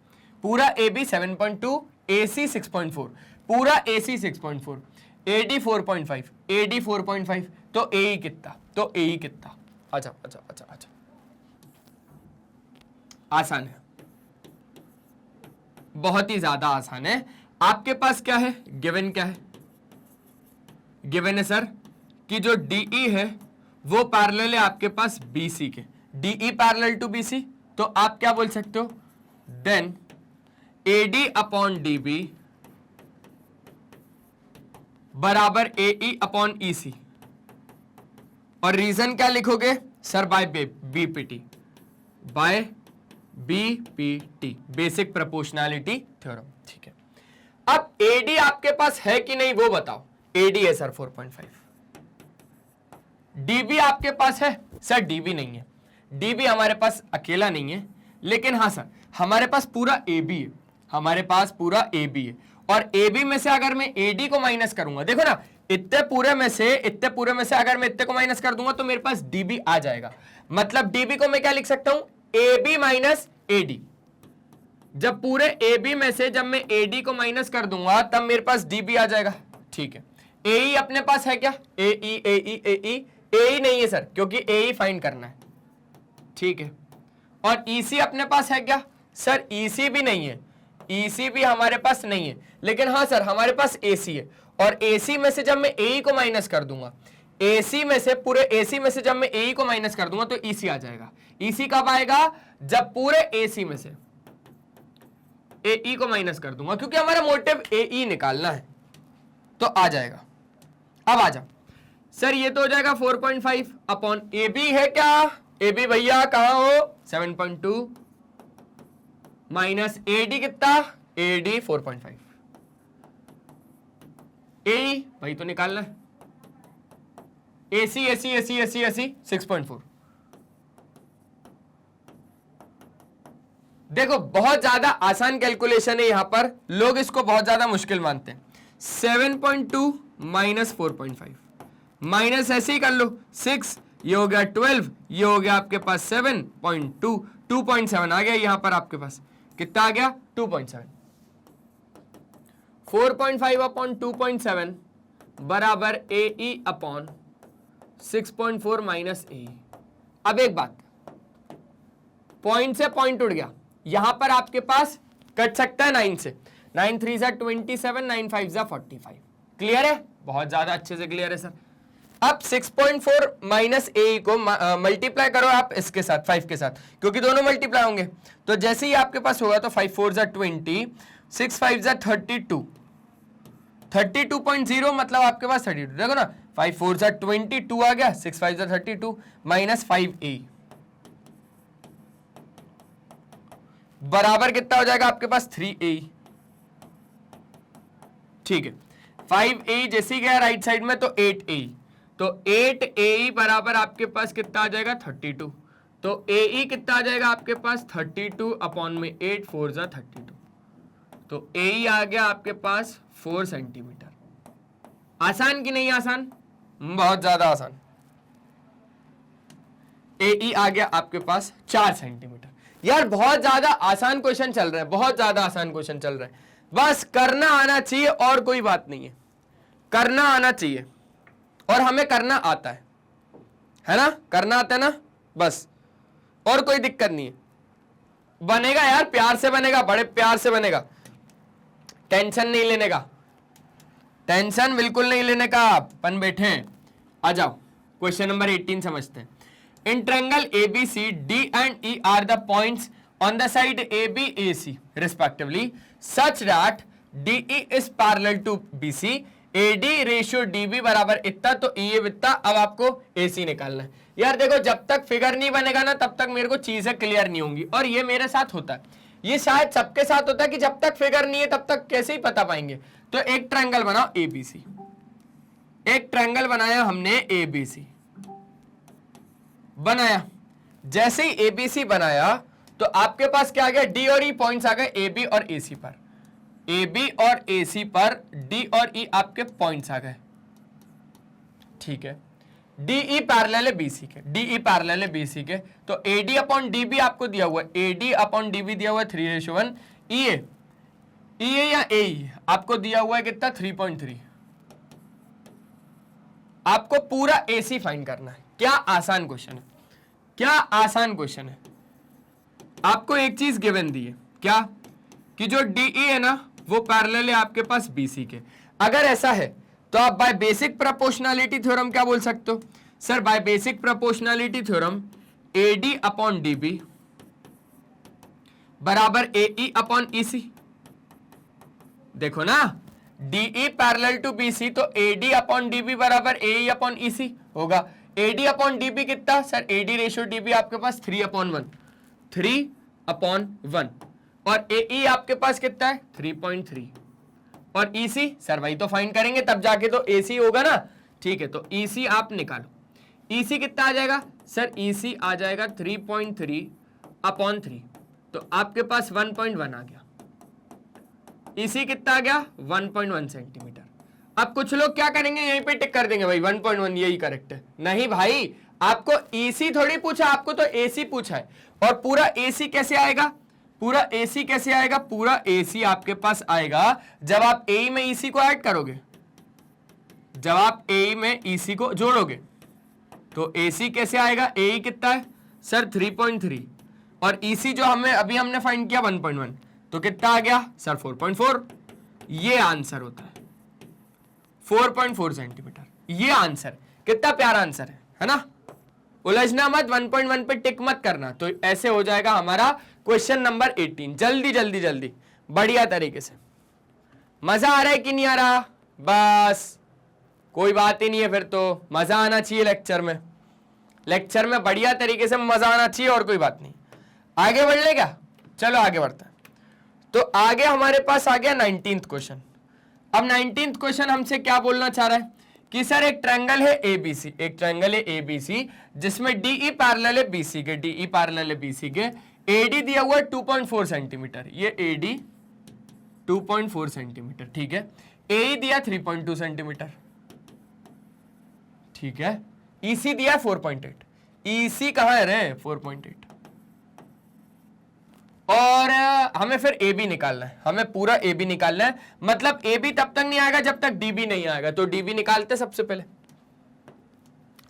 पूरा AB 7.2, AC 6.4, पूरा AC 6.4, AD 4.5, AD 4.5, तो AE कितना? तो AE कितना? अच्छा अच्छा अच्छा अच्छा, आसान है, बहुत ही ज्यादा आसान है। आपके पास क्या है? गिवन क्या है? गिवन है सर कि जो DE है वो पैरेलल है आपके पास BC के, DE पैरेलल टू BC। तो आप क्या बोल सकते हो? देन AD अपॉन DB बराबर AE अपॉन EC। और रीजन क्या लिखोगे? Sir by BPT, by BPT, basic proportionality theorem. ठीक है, अब AD आपके पास है कि नहीं वो बताओ। AD है सर 4.5। DB आपके पास है? सर DB नहीं है, DB हमारे पास अकेला नहीं है, लेकिन हाँ सर हमारे पास पूरा AB है, हमारे पास पूरा AB है। और AB में से अगर मैं AD को माइनस करूंगा, देखो ना, इतने पूरे में से अगर मैं इतने को माइनस कर दूंगा तो मेरे पास DB आ जाएगा। मतलब DB को मैं क्या लिख सकता हूं? AB minus AD। जब पूरे AB में से जब मैं AD को माइनस कर दूंगा तब मेरे पास DB आ जाएगा। ठीक है, AE अपने पास है क्या? AE AE AE ए ही नहीं है सर, क्योंकि ए ही फाइंड करना है, ठीक है। और ईसी अपने पास है क्या सर? ईसी भी नहीं है, ईसी भी हमारे पास नहीं है, लेकिन हाँ सर हमारे पास एसी है। और एसी में से जब मैं ए को माइनस कर दूंगा, एसी में से, पूरे एसी में से जब मैं ए को माइनस कर दूंगा तो ईसी आ जाएगा। ईसी कब आएगा? जब पूरे एसी में से ए को माइनस कर दूंगा, क्योंकि हमारा मोटिव ए निकालना है, तो आ जाएगा। अब आ जाओ सर, ये तो हो जाएगा 4.5 अपॉन ए बी है क्या? ए बी भैया कहां हो? 7.2 माइनस ए डी कितना? A D 4.5। ए भाई तो निकालना है, AC AC AC AC AC 6.4। देखो बहुत ज्यादा आसान कैलकुलेशन है, यहां पर लोग इसको बहुत ज्यादा मुश्किल मानते हैं। 7.2 माइनस 4.5 माइनस ऐसे ही कर लो 6, ये हो गया 12, ये हो गया आपके पास 7.2, 2.7 आ गया यहां पर आपके पास। कितना आ गया? 2.7। 4.5 अपॉन 2.7 बराबर ए ई अपॉन 6.4 माइनस ए। अब एक बात, पॉइंट से पॉइंट उड़ गया, यहां पर आपके पास कट सकता है 9 से। 9 3 जा 27, 9 5 जा 45। क्लियर है? बहुत ज्यादा अच्छे से क्लियर है सर। अब 6.4 माइनस ए को मल्टीप्लाई करो आप इसके साथ, 5 के साथ, क्योंकि दोनों मल्टीप्लाई होंगे। तो जैसे ही आपके पास होगा तो 5 4 जा 20, 6 5 जा 32, 32.0 मतलब आपके पास 32। देखो ना, 5 4 जा 22 आ गया, 6 5 जा 32 माइनस 5a बराबर कितना हो जाएगा आपके पास? 3a। ठीक है, 5a जैसे गया राइट साइड में तो 8a, तो 8a बराबर आपके पास कितना आ जाएगा? 32। तो ae कितना आ जाएगा आपके पास? 32 अपॉन में 8 4 जा 32, तो ae आ गया आपके पास 4 सेंटीमीटर। आसान कि नहीं आसान? बहुत ज्यादा आसान। ae आ गया आपके पास 4 सेंटीमीटर। यार बहुत ज्यादा आसान क्वेश्चन चल रहा है, बहुत ज्यादा आसान क्वेश्चन चल रहा है। बस करना आना चाहिए और कोई बात नहीं है, करना आना चाहिए और हमें करना आता है ना? करना आता है ना, बस, और कोई दिक्कत नहीं है। बनेगा यार, प्यार से बनेगा, बड़े प्यार से बनेगा, टेंशन नहीं लेने का, टेंशन बिल्कुल नहीं लेने का। अपन बैठे हैं, आ जाओ क्वेश्चन नंबर 18 समझते हैं। In triangle ABC, D and E are the points on the side AB, AC respectively, such that DE is parallel to BC. AD ratio DB बराबर इतना, तो EA इतना। अब आपको AC निकालना है। यार देखो, जब तक फिगर नहीं बनेगा ना तब तक मेरे को चीजें क्लियर नहीं होंगी, और ये मेरे साथ होता है, ये शायद सबके साथ होता है कि जब तक फिगर नहीं है तब तक कैसे ही पता पाएंगे। तो एक ट्रायंगल बनाओ ABC, एक ट्रायंगल बनाया हमने ABC बनाया। जैसे ही एबीसी बनाया तो आपके पास क्या आ गया? डी और ई पॉइंट्स आ गए ए बी और ए सी पर, ए बी और ए सी पर डी और ई आपके पॉइंट्स आ गए। ठीक है, डी ई पैरेलल है बीसी के, डी ई पैरेलल है बीसी के, तो A D upon D B आपको दिया हुआ है, A D upon D B दिया हुआ है 3:1। ई ए या ए ई आपको दिया हुआ है कितना? 3.3। आपको पूरा ए सी फाइंड करना है। क्या आसान क्वेश्चन है, क्या आसान क्वेश्चन है। आपको एक चीज गिवन दी है, क्या? कि जो डीई है ना वो पैरेलल है आपके पास बीसी के। अगर ऐसा है तो आप बाय बेसिक प्रोपोर्शनैलिटी थ्योरम क्या बोल सकते हो? Sir by basic proportionality theorem AD upon DB बराबर एई अपॉन ईसी। देखो ना, डीई पैरेलल टू बीसी, तो एडी अपॉन डीबी बराबर एई अपॉन ईसी होगा। एडी अपॉन डीबी कितना? सर एडी रेशियो डीबी आपके पास 3/1, 3/1, और एई आपके पास कितना है? 3.3, और ईसी सर वही तो फाइंड करेंगे तब जाके तो एसी होगा ना। ठीक है, तो ईसी आप निकालो। ईसी कितना आ जाएगा? सर ईसी आ जाएगा 3.3/3, तो आपके पास 1.1 आ गया। ईसी कितना आ गया? 1.1 सेंटीमीटर। अब कुछ लोग क्या करेंगे, यहीं पे टिक कर देंगे भाई 1.1 यही करेक्ट है। नहीं भाई, आपको ईसी थोड़ी पूछा, आपको तो एसी पूछा है। और पूरा एसी कैसे आएगा? पूरा एसी कैसे आएगा? पूरा एसी आपके पास आएगा जब आप ए में ईसी को ऐड करोगे, जब आप ए में ईसी को जोड़ोगे। तो AC कैसे आएगा, AE कितना है सर 3.3 और EC जो हमने फाइंड किया 1.1, तो कितना आ गया सर 4.4। ये आंसर होता है 4.4 सेंटीमीटर। ये आंसर कितना प्यारा आंसर है ना। उलझना मत, 1.1 पे टिक मत करना। तो ऐसे हो जाएगा हमारा क्वेश्चन नंबर 18। जल्दी जल्दी जल्दी बढ़िया तरीके से। मजा आ रहा है कि नहीं आ रहा? बस कोई बात ही नहीं है, फिर तो मजा आना चाहिए लेक्चर में। लेक्चर में बढ़िया तरीके से मजा आना चाहिए, और कोई बात नहीं। आगे बढ़ ले क्या? चलो आगे बढ़ते हैं। तो आगे हमारे पास आ गया 19th क्वेश्चन। अब 19th क्वेश्चन हमसे क्या बोलना चाह रहा है कि सर एक ट्रायंगल है ABC, एक ट्रायंगल है ABC जिसमें DE पैरेलल है BC के, DE पैरेलल है BC के, AD दिया हुआ है 2.4 सेंटीमीटर, ये AD 2.4 सेंटीमीटर, ठीक है। AE दिया 3.2 सेंटीमीटर, ठीक है। EC दिया 4.8, EC कहां है रे 4.8, और हमें फिर AB निकालना है, हमें पूरा AB निकालना है। मतलब AB तब तक नहीं आएगा जब तक DB नहीं आएगा, तो DB निकालते सबसे पहले।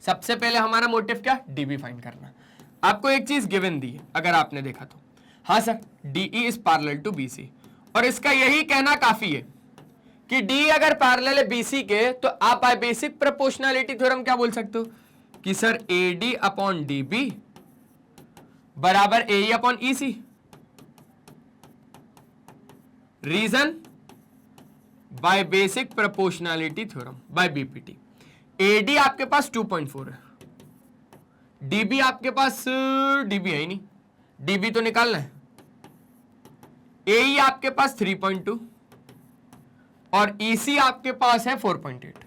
सबसे पहले हमारा मोटिव क्या, DB फाइंड करना। आपको एक चीज गिवन दी है अगर आपने देखा तो, हाँ sir DE is parallel to BC, और इसका यही कहना काफी है कि D अगर पैरेलल है BC के तो आप बाय बेसिक प्रोपोर्शनैलिटी थ्योरम क्या बोल सकते हो कि सर AD अपॉन DB बराबर AE upon EC। Reason by basic proportionality theorem by BPT। AD आपके पास 2.4 है, DB आपके पास DB है ही नहीं, DB तो निकालना है। AE आपके पास 3.2 और EC आपके पास है 4.8।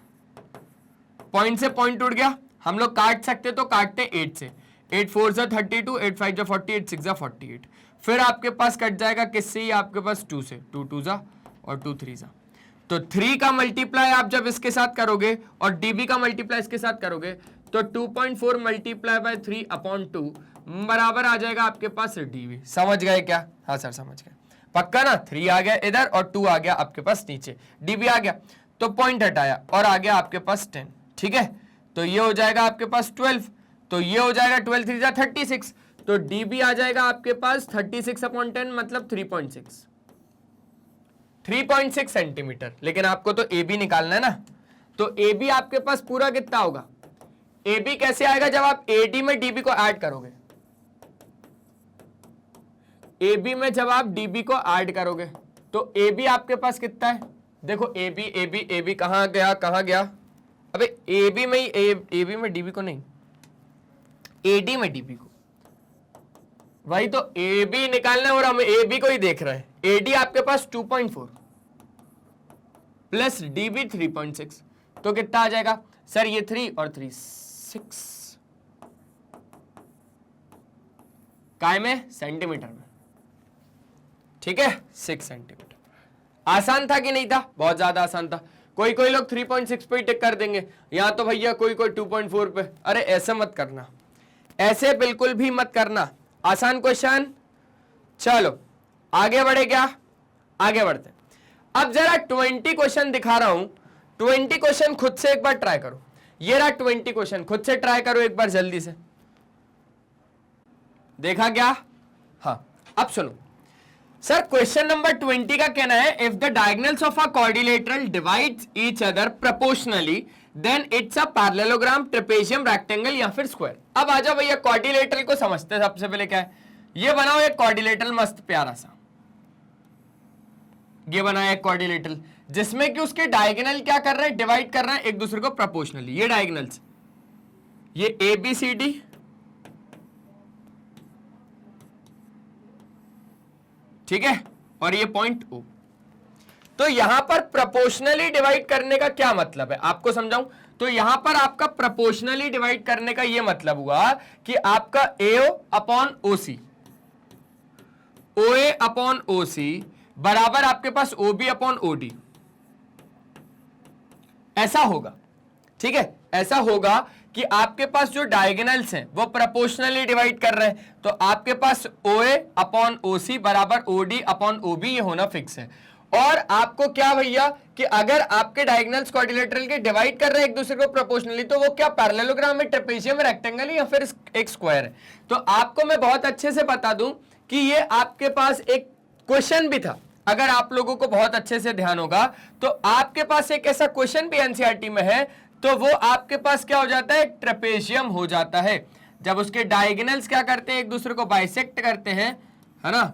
पॉइंट से पॉइंट उड़ गया, हम लोग काट सकते तो काटते 8 से, 8 4 जा 32, 8 5 जा 40, 8 6 जा 48। फिर आपके पास कट जाएगा किससे, ही आपके पास 2 से, 2 2 जा और 2 3 जा। तो 3 का मल्टीप्लाई आप जब इसके साथ करोगे और DB का मल्टीप्लाई इसके साथ करोगे तो 2.4 मल्टीप्लाई बाय 3 अपॉन 2 बराबर आ जाएगा आपके पास DB। समझ गए क्या? हाँ सर समझ गए, पक्का ना। 3 आ गया इधर और 2 आ गया आपके पास नीचे, DB आ गया तो पॉइंट हटाया और आ गया आपके पास 10, ठीक है। तो ये हो जाएगा आपके पास 12, तो ये हो जाएगा 12 3 जा 36, तो DB आ जाएगा आपके पास 36 अपॉन 10 मतलब 3.6 सेंटीमीटर। लेकिन आपको तो AB निकालना है ना, तो AB आपके पास पूरा कितना होगा, AB कैसे आएगा जब आप AD में DB को ऐड करोगे। AB में जब आप DB को ऐड करोगे तो AB आपके पास कितना है, देखो AB कहां गया कहां गया, अबे AB में ही AB में DB को नहीं, AD में DB को, वही तो AB निकालना है और हम AB को ही देख रहे हैं। AD आपके पास 2.4 प्लस DB 3.6, तो कितना आ जाएगा सर, ये 3 और 3 6, काय में सेंटीमीटर में, ठीक है 6 सेंटीमीटर। आसान था कि नहीं था? बहुत ज्यादा आसान था। कोई कोई लोग 3.6 पे ही टिक कर देंगे, यहां तो भैया कोई कोई 2.4 पे। अरे ऐसे मत करना, ऐसे बिल्कुल भी मत करना। आसान क्वेश्चन। चलो आगे बढ़े क्या, आगे बढ़ते। अब जरा 20 क्वेश्चन दिखा रहा हूं, 20 क्वेश्चन खुद से एक बार ट्राई करो। ये रहा 20 क्वेश्चन, खुद से ट्राई करो एक बार जल्दी से। देखा क्या? हाँ अब सुनो सर, क्वेश्चन नंबर 20 का कहना है if the diagonals of a quadrilateral divides each other proportionally then it's a parallelogram, trapezium, rectangle या फिर स्क्वायर। अब आ जाओ भैया क्वाड्रिलेटरल को समझते हैं। सबसे पहले क्या है, ये बनाओ एक क्वाड्रिलेटरल मस्त प्यारा सा, ये बनाया एक क्वाड्रिलेटरल जिसमें कि उसके डायगोनल क्या कर रहे हैं, डिवाइड कर रहे हैं एक दूसरे को प्रोपोर्शनली। ये डायगोनल्स, ये ABCD, ठीक है, और ये पॉइंट O। तो यहां पर प्रोपोर्शनली डिवाइड करने का क्या मतलब है आपको समझाऊं। तो यहां पर आपका प्रोपोर्शनली डिवाइड करने का ये मतलब हुआ कि आपका AO upon OC, OA upon OC बराबर आपके पास OB अपॉन OD, ऐसा होगा, ठीक है। ऐसा होगा कि आपके पास जो डायगोनल्स हैं वो प्रोपोर्शनली डिवाइड कर रहे हैं, तो आपके पास OA अपॉन OC बराबर OD अपॉन OB ये होना फिक्स है। और आपको क्या भैया कि अगर आपके डायगोनल्स क्वाड्रिलेटरल के डिवाइड कर रहे हैं एक दूसरे को प्रोपोर्शनली, तो वो क्या पैरेललोग्राम है, ट्रेपेजियम, रेक्टेंगल या फिर एक स्क्वायर है। तो आपको मैं बहुत अच्छे से बता दूं कि ये आपके पास एक क्वेश्चन भी था, अगर आप लोगों को बहुत अच्छे से ध्यान होगा तो आपके पास एक ऐसा क्वेश्चन भी एनसीईआरटी में है, तो वो आपके पास क्या हो जाता है, ट्रेपेजियम हो जाता है। जब उसके डायगोनल्स क्या करते हैं, एक दूसरे को बाइसेक्ट करते हैं, है ना,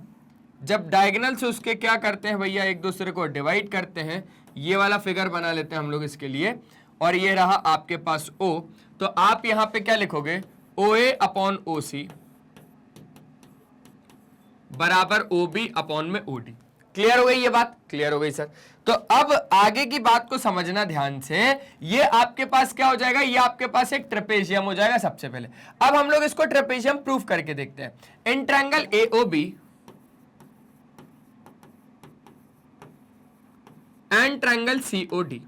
जब डायगोनल्स उसके क्या करते हैं भैया, एक दूसरे को डिवाइड करते हैं। ये वाला फिगर बना लेते हैं हम लोग इसके लिए, और ये रहा आपके पास O, तो आप यहां पे क्या लिखोगे, OA अपॉन OC बराबर OB अपॉन में OD। क्लियर हो गई ये बात, क्लियर हो गई सर। तो अब आगे की बात को समझना ध्यान से, ये आपके पास क्या हो जाएगा, ये आपके पास एक ट्रेपेजियम हो जाएगा सबसे पहले। अब हम लोग इसको ट्रेपेजियम प्रूफ करके देखते हैं। In triangle AOB and triangle COD,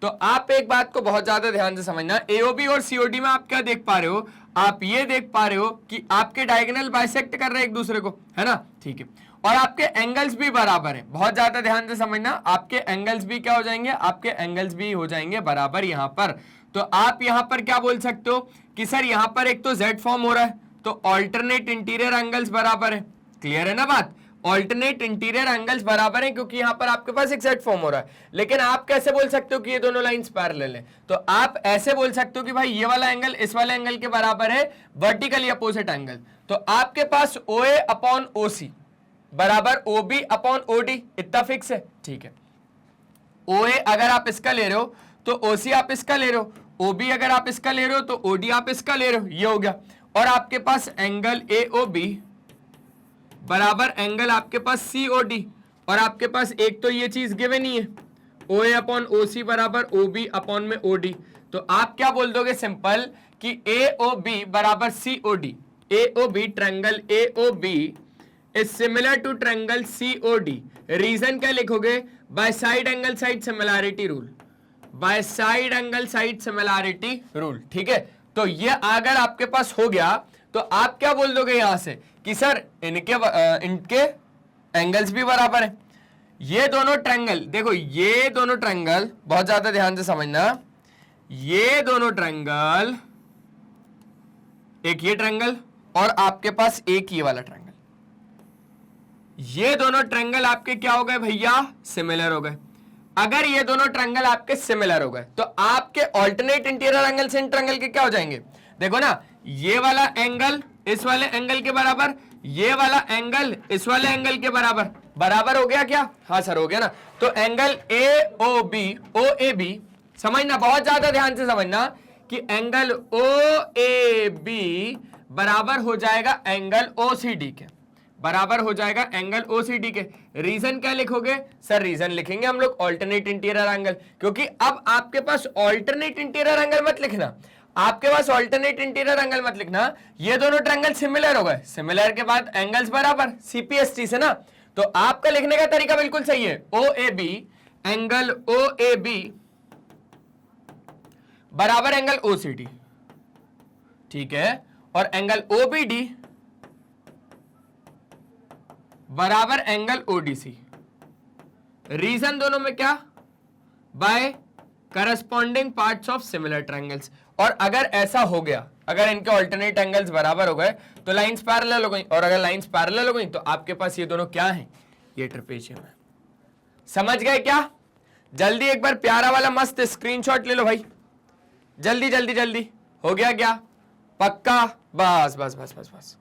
तो आप एक बात को बहुत ज्यादा ध्यान से समझना, AOB और COD में आप क्या देख पा रहे हो, आप ये देख पा रहे हो कि आपके डायगोनल बाइसेक्ट कर रहे हैं एक दूसरे को, है ना, ठीक है, और आपके एंगल्स भी बराबर हैं। बहुत ज्यादा ध्यान से समझना, आपके एंगल्स भी क्या हो जाएंगे, आपके एंगल्स भी हो जाएंगे बराबर यहां पर। तो आप यहां पर क्या बोल सकते हो कि सर यहां पर एक तो Z फॉर्म हो रहा है, तो ऑल्टरनेट इंटीरियर एंगल्स बराबर है। क्लियर है ना बात, ऑल्टरनेट इंटीरियर एंगल्स बराबर हैं, क्योंकि यहां पर आपके पास एक सेट फॉर्म हो रहा है। लेकिन आप कैसे बोल सकते हो कि ये दोनों लाइंस पैरेलल हैं, तो आप ऐसे बोल सकते हो कि भाई ये वाला एंगल इस वाले एंगल के बराबर है, वर्टिकली अपोजिट एंगल। तो आपके पास OA अपॉन OC बराबर OB अपॉन OD, इतना फिक्स है, ठीक है। OA अगर आप इसका ले रहे हो तो OC आप इसका ले रहे हो, OB अगर आप इसका ले रहे हो तो OD आप इसका ले रहे हो, ये हो गया। और आपके पास एंगल AOB बराबर एंगल आपके पास COD, और आपके पास एक तो ये चीज गिवन ही है, OA अपॉन OC बराबर OB अपॉन में OD। तो आप क्या बोल दोगे सिंपल कि AOB बराबर COD, AOB triangle AOB is similar to triangle COD। Reason क्या लिखोगे, by side angle side similarity rule, by side angle side similarity rule, ठीक है। तो ये अगर आपके पास हो गया तो आप क्या बोल दोगे यहां से कि सर इनके एंगल्स भी बराबर है। ये दोनों ट्रायंगल, देखो ये दोनों ट्रायंगल, बहुत ज्यादा ध्यान से समझना, ये दोनों ट्रायंगल, एक ये ट्रायंगल और आपके पास एक ये वाला ट्रायंगल, ये दोनों ट्रायंगल आपके क्या हो गए भैया, सिमिलर हो गए। अगर ये दोनों ट्रायंगल आपके सिमिलर हो गए तो आपके ऑल्टरनेट इंटीरियर एंगल से इन ट्रायंगल के क्या हो जाएंगे, देखो ना, ये वाला एंगल इस वाले एंगल के बराबर, ये वाला एंगल इस वाले एंगल के बराबर, बराबर हो गया क्या, हाँ सर हो गया ना। तो एंगल AOB OAB, समझना बहुत ज्यादा ध्यान से समझना कि एंगल OAB बराबर हो जाएगा एंगल OCD के, बराबर हो जाएगा एंगल OCD के। रीजन क्या लिखोगे सर, रीजन लिखेंगे हम लोग ऑल्टरनेट इंटीरियर एंगल, क्योंकि अब आपके पास ऑल्टरनेट इंटीरियर एंगल मत लिखना, आपके पास ऑल्टरनेट इंटीरियर एंगल मत लिखना, ये दोनों ट्रायंगल सिमिलर हो गए, सिमिलर के बाद एंगल्स बराबर CPST से ना। तो आपका लिखने का तरीका बिल्कुल सही है, OAB एंगल OAB बराबर एंगल OCD, ठीक है, और एंगल OBD बराबर एंगल ODC। रीजन दोनों में क्या, by corresponding parts of similar triangles. और अगर ऐसा हो गया, अगर इनके ऑल्टरनेट एंगल्स बराबर हो गए तो लाइंस पैरेलल हो गई, और अगर लाइंस पैरेलल हो गई तो आपके पास ये दोनों क्या हैं, ये ट्रेपेजियम है। समझ गए क्या, जल्दी एक बार प्यारा वाला मस्त स्क्रीनशॉट ले लो भाई, जल्दी जल्दी जल्दी, हो गया क्या, पक्का, बस बस बस बस बस।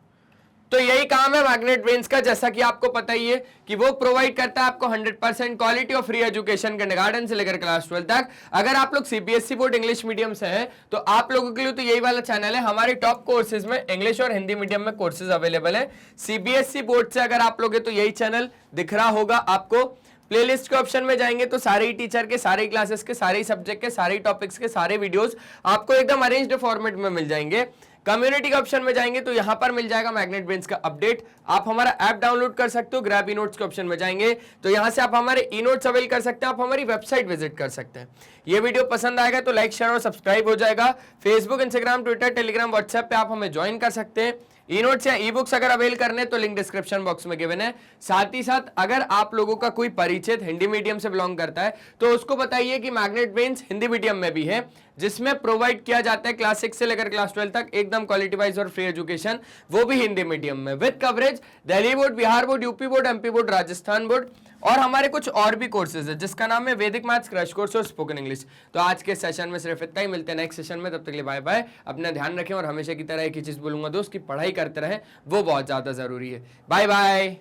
तो यही काम है मैग्नेट ब्रेन्स का, जैसा कि आपको पता ही है कि वो प्रोवाइड करता है आपको 100% क्वालिटी और फ्री एजुकेशन किंडरगार्टन से लेकर क्लास 12 तक। अगर आप लोग CBSE बोर्ड इंग्लिश मीडियम से हैं तो आप लोगों के लिए तो यही वाला चैनल है। हमारे टॉप कोर्सेज में इंग्लिश और हिंदी मीडियम में कोर्सेज अवेलेबल है। CBSE बोर्ड से अगर आप लोग तो यही चैनल दिख रहा होगा आपको, प्लेलिस्ट के ऑप्शन में जाएंगे तो सारे ही टीचर के, सारे क्लासेस के, सारे सब्जेक्ट के, सारे टॉपिक्स के सारे वीडियोस आपको एकदम अरेंज्ड फॉर्मेट में मिल जाएंगे। कम्युनिटी के ऑप्शन में जाएंगे तो यहां पर मिल जाएगा मैग्नेट ब्रेन्स का अपडेट, आप हमारा ऐप डाउनलोड कर सकते हो। ग्रैब ई नोट्स के ऑप्शन में जाएंगे तो यहां से आप हमारे ई नोट्स अवेल कर सकते हैं, आप हमारी वेबसाइट विजिट कर सकते हैं। ये वीडियो पसंद आएगा तो लाइक शेयर और सब्सक्राइब हो जाएगा। Facebook, Instagram, Twitter, Telegram, WhatsApp पे आप हमें ज्वाइन कर सकते हैं। ई नोट्स या ई बुक्स अगर अवेल करने तो लिंक डिस्क्रिप्शन बॉक्स में गिवन है। साथ ही साथ अगर आप लोगों का कोई परिचित हिंदी मीडियम से बिलोंग करता है तो उसको बताइए कि मैग्नेट ब्रेन्स हिंदी मीडियम में भी है, जिसमें प्रोवाइड किया जाता है क्लास 6 से लेकर क्लास 12 तक एकदम क्वालिटी वाइज और फ्री एजुकेशन, वो भी हिंदी मीडियम में with coverage Delhi board, Bihar board, UP board, MP board, Rajasthan board. और हमारे कुछ और भी कोर्सेज है जिसका नाम है वैदिक मैथ्स क्रैश कोर्स और स्पोकन इंग्लिश। तो आज के सेशन में सिर्फ इतना ही, मिलते हैं नेक्स्ट सेशन में, तब तक के लिए बाय बाय। अपना ध्यान रखें और हमेशा की तरह एक ही चीज बोलूंगा दोस्त, की पढ़ाई करते रहें, वो बहुत ज्यादा जरूरी है। Bye bye.